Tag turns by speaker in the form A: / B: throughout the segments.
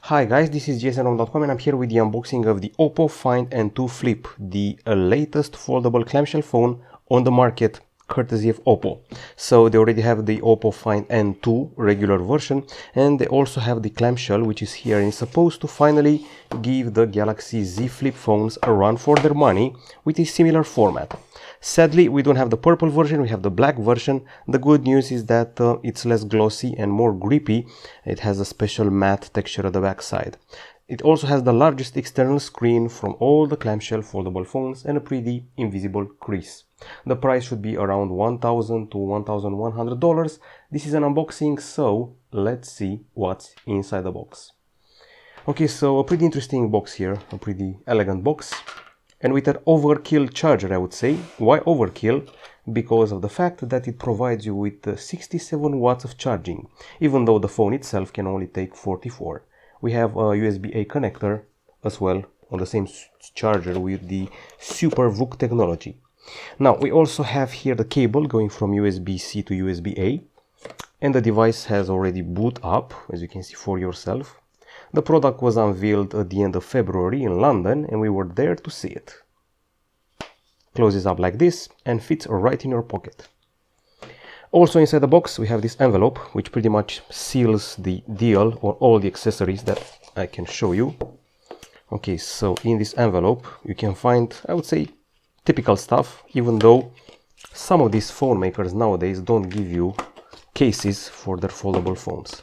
A: Hi guys, this is jsnrom.com and I'm here with the unboxing of the OPPO Find N2 Flip, the latest foldable clamshell phone on the market courtesy of OPPO. So they already have the OPPO Find N2 regular version and they also have the clamshell, which is here and is supposed to finally give the Galaxy Z Flip phones a run for their money with a similar format. Sadly, we don't have the purple version, we have the black version. The good news is that it's less glossy and more grippy. It has a special matte texture at the back side. It also has the largest external screen from all the clamshell foldable phones and a pretty invisible crease. The price should be around $1,000 to $1,100. This is an unboxing, so let's see what's inside the box. Okay, so a pretty interesting box here, a pretty elegant box. And with an overkill charger, I would say. Why overkill? Because of the fact that it provides you with 67 watts of charging, even though the phone itself can only take 44. We have a USB-A connector as well on the same charger with the Super VOOC technology. Now, we also have here the cable going from USB-C to USB-A, and the device has already boot up, as you can see for yourself. The product was unveiled at the end of February in London and we were there to see it. Closes up like this and fits right in your pocket. Also inside the box we have this envelope which pretty much seals the deal on all the accessories that I can show you. Okay, so in this envelope you can find, I would say, typical stuff, even though some of these phone makers nowadays don't give you cases for their foldable phones.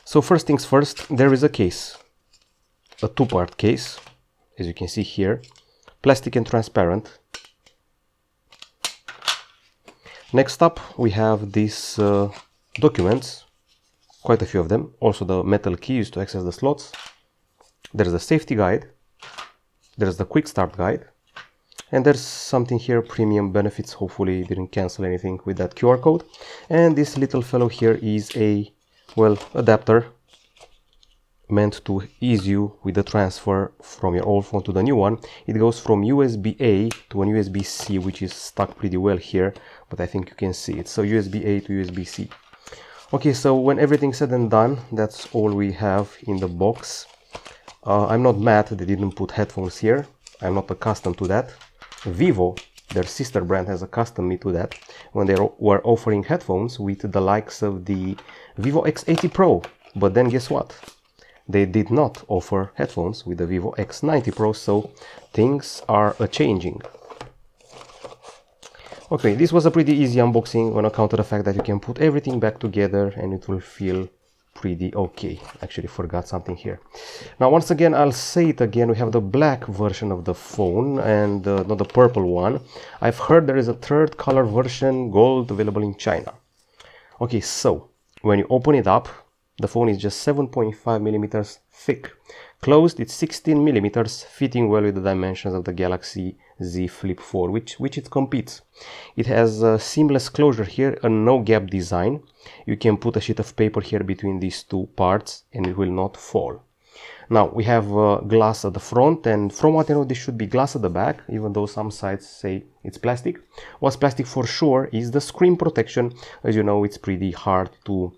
A: So first things first, there is a case, a two-part case, as you can see here, plastic and transparent. Next up, we have these documents, quite a few of them, also the metal keys to access the slots. There's the safety guide, there's the quick start guide, and there's something here, premium benefits, hopefully didn't cancel anything with that QR code. And this little fellow here is a adapter meant to ease you with the transfer from your old phone to the new one. It goes from USB-A to an USB-C, which is stuck pretty well here, but I think you can see it. So USB-A to USB-C. Okay, so when everything's said and done, that's all we have in the box. I'm not mad they didn't put headphones here. I'm not accustomed to that. Vivo, their sister brand, has accustomed me to that when they were offering headphones with the likes of the Vivo X80 Pro. But then guess what? They did not offer headphones with the Vivo X90 Pro, so things are a-changing. Okay, this was a pretty easy unboxing on account of the fact that you can put everything back together and it will feel pretty okay. Actually forgot something here. Now once again, I'll say it again, we have the black version of the phone and not the purple one. I've heard there is a third color version, gold, available in China. Okay, so when you open it up, the phone is just 7.5 millimeters thick. Closed, it's 16 millimeters, fitting well with the dimensions of the Galaxy Z Flip 4, which it competes. It has a seamless closure here, a no-gap design. You can put a sheet of paper here between these two parts and it will not fall. Now, we have glass at the front, and from what I know, this should be glass at the back, even though some sites say it's plastic. What's plastic for sure is the screen protection. As you know, it's pretty hard to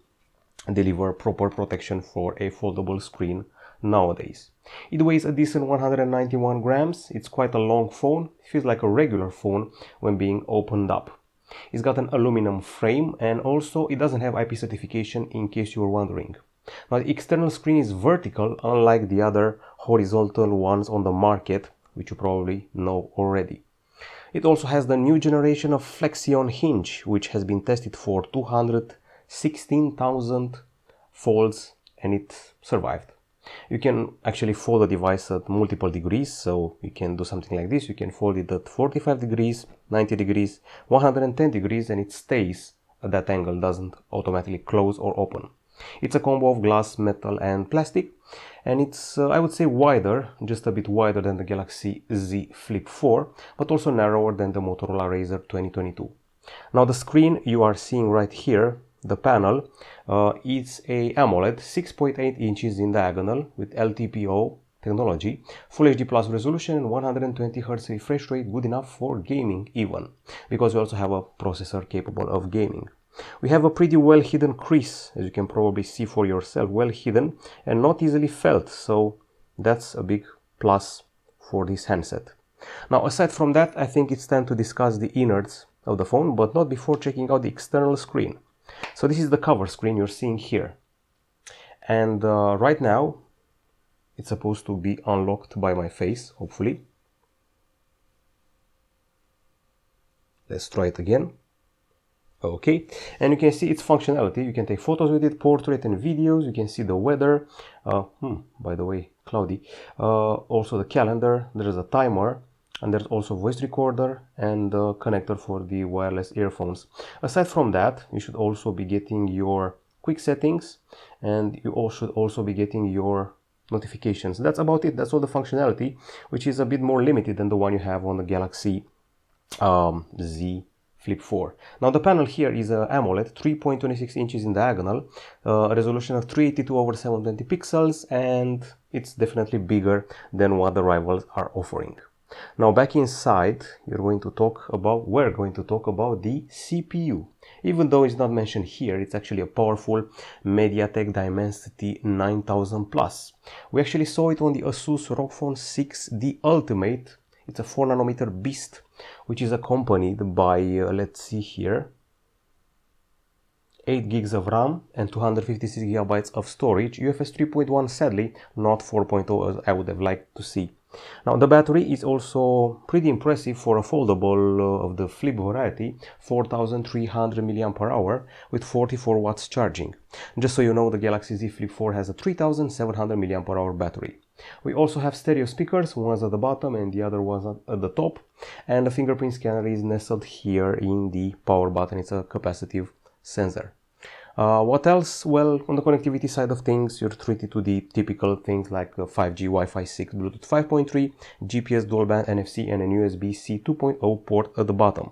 A: deliver proper protection for a foldable screen nowadays. It weighs a decent 191 grams. It's quite a long phone. It feels like a regular phone when being opened up. It's got an aluminum frame and also it doesn't have IP certification, in case you were wondering. Now the external screen is vertical, unlike the other horizontal ones on the market, which you probably know already. It also has the new generation of Flexion hinge, which has been tested for 216,000 folds and it survived. You can actually fold the device at multiple degrees, so you can do something like this. You can fold it at 45 degrees, 90 degrees, 110 degrees, and it stays at that angle, doesn't automatically close or open. It's a combo of glass, metal and plastic, and it's, I would say, wider, just a bit wider than the Galaxy Z Flip 4, but also narrower than the Motorola Razr 2022. Now the screen you are seeing right here, the panel, is a AMOLED 6.8 inches in diagonal with LTPO technology, Full HD Plus resolution and 120 Hz refresh rate, good enough for gaming even, because we also have a processor capable of gaming. We have a pretty well hidden crease, as you can probably see for yourself, well hidden and not easily felt, so that's a big plus for this handset. Now aside from that, I think it's time to discuss the innards of the phone, but not before checking out the external screen. So this is the cover screen you're seeing here, and right now it's supposed to be unlocked by my face, hopefully. Let's try it again. Okay, and you can see its functionality. You can take photos with it, portrait and videos. You can see the weather, by the way, cloudy. Also the calendar, there's a timer, and there's also voice recorder and a connector for the wireless earphones. Aside from that, you should also be getting your quick settings, and you should also be getting your notifications. That's about it. That's all the functionality, which is a bit more limited than the one you have on the Galaxy Z Flip 4. Now the panel here is a AMOLED, 3.26 inches in diagonal, a resolution of 382 over 720 pixels, and it's definitely bigger than what the rivals are offering. Now back inside, we're going to talk about the CPU. Even though it's not mentioned here, it's actually a powerful MediaTek Dimensity 9000 Plus. We actually saw it on the Asus ROG Phone 6, the Ultimate. It's a 4nm beast, which is accompanied by, let's see here, 8 gigs of RAM and 256 gigabytes of storage. UFS 3.1, sadly, not 4.0 as I would have liked to see. Now the battery is also pretty impressive for a foldable of the Flip variety, 4300 mAh with 44 watts charging. Just so you know, the Galaxy Z Flip 4 has a 3700 mAh battery. We also have stereo speakers, one's at the bottom and the other one's at the top, and the fingerprint scanner is nestled here in the power button. It's a capacitive sensor. What else? Well, on the connectivity side of things, you're treated to the typical things like 5G, Wi-Fi 6, Bluetooth 5.3, GPS dual band, NFC, and an USB-C 2.0 port at the bottom.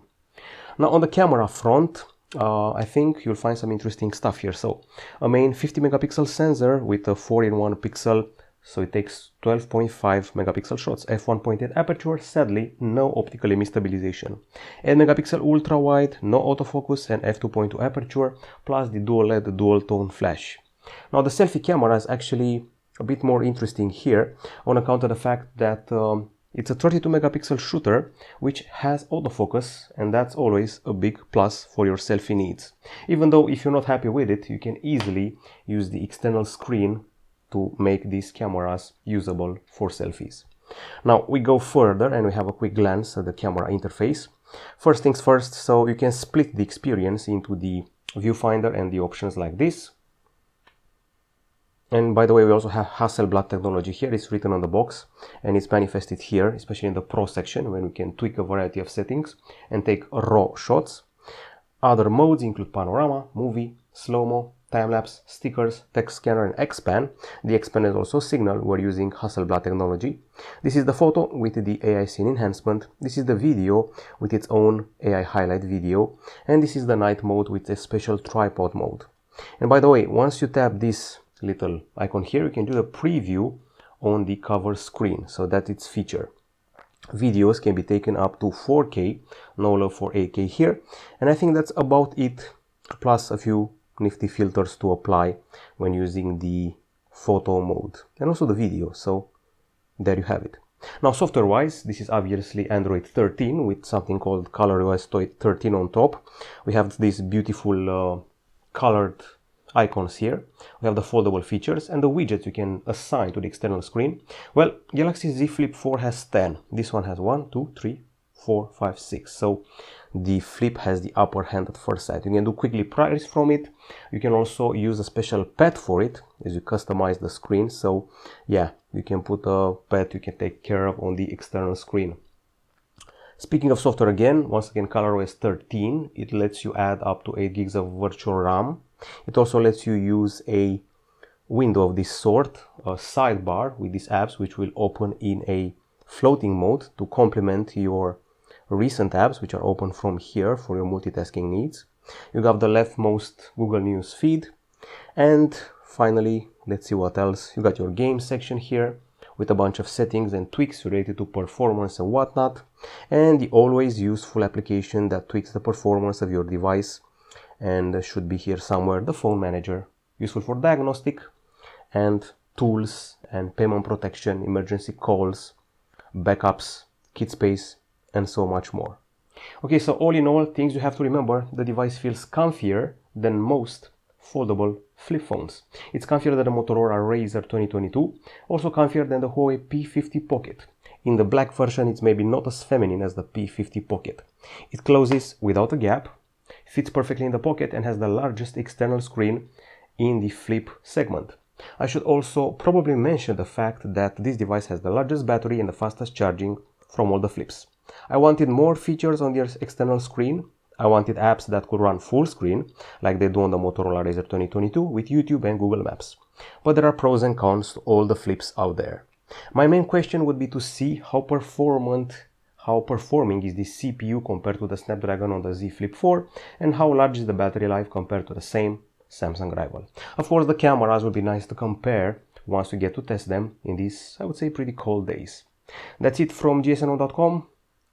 A: Now on the camera front, I think you'll find some interesting stuff here. So a main 50 megapixel sensor with a 4-in-1 pixel, so it takes 12.5 megapixel shots, f1.8 aperture, sadly no optical image stabilization, 8 megapixel ultra wide, no autofocus, and f2.2 aperture, plus the dual LED dual tone flash. Now the selfie camera is actually a bit more interesting here on account of the fact that it's a 32 megapixel shooter which has autofocus, and that's always a big plus for your selfie needs. Even though if you're not happy with it, you can easily use the external screen to make these cameras usable for selfies. Now we go further and we have a quick glance at the camera interface. First things first, so you can split the experience into the viewfinder and the options like this. And by the way, we also have Hasselblad technology here. It's written on the box and it's manifested here, especially in the Pro section, when we can tweak a variety of settings and take raw shots. Other modes include panorama, movie, slow-mo, time-lapse, stickers, text scanner, and X-Pan. The X-Pan is also Signal. We're using Hasselblad technology. This is the photo with the AI scene enhancement. This is the video with its own AI highlight video. And this is the night mode with a special tripod mode. And by the way, once you tap this little icon here, you can do the preview on the cover screen. So that's its feature. Videos can be taken up to 4K, no love for 8K here. And I think that's about it, plus a few nifty filters to apply when using the photo mode and also the video. So there you have it. Now software wise, this is obviously Android 13 with something called ColorOS 13 on top. We have these beautiful colored icons here. We have the foldable features and the widgets you can assign to the external screen. Well, Galaxy Z Flip 4 has 10. This one has 1, 2, 3, 4, 5, 6. So the Flip has the upper hand at first sight. You can do quickly priors from it. You can also use a special pet for it as you customize the screen. So yeah, you can put a pet you can take care of on the external screen. Speaking of software again, once again ColorOS 13, it lets you add up to 8 gigs of virtual RAM. It also lets you use a window of this sort, a sidebar with these apps which will open in a floating mode to complement your recent apps which are open from here for your multitasking needs. You got the leftmost Google News feed, and finally, let's see what else. You got your game section here with a bunch of settings and tweaks related to performance and whatnot, and the always useful application that tweaks the performance of your device and should be here somewhere the phone manager, useful for diagnostic and tools and payment protection, emergency calls, backups, kit space, and so much more. Okay, so all in all, things you have to remember: the device feels comfier than most foldable flip phones. It's comfier than the Motorola Razr 2022, also comfier than the Huawei P50 Pocket. In the black version, it's maybe not as feminine as the P50 Pocket. It closes without a gap, fits perfectly in the pocket, and has the largest external screen in the flip segment. I should also probably mention the fact that this device has the largest battery and the fastest charging from all the flips. I wanted more features on the external screen. I wanted apps that could run full screen, like they do on the Motorola Razr 2022 with YouTube and Google Maps. But there are pros and cons to all the flips out there. My main question would be to see how performing is the CPU compared to the Snapdragon on the Z Flip 4, and how large is the battery life compared to the same Samsung rival. Of course, the cameras would be nice to compare once we get to test them in these, I would say, pretty cold days. That's it from gsno.com.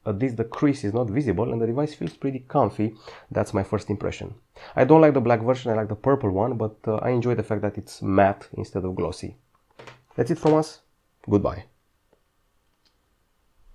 A: At least the crease is not visible and the device feels pretty comfy. That's my first impression. I don't like the black version, I like the purple one, but I enjoy the fact that it's matte instead of glossy. That's it from us. Goodbye.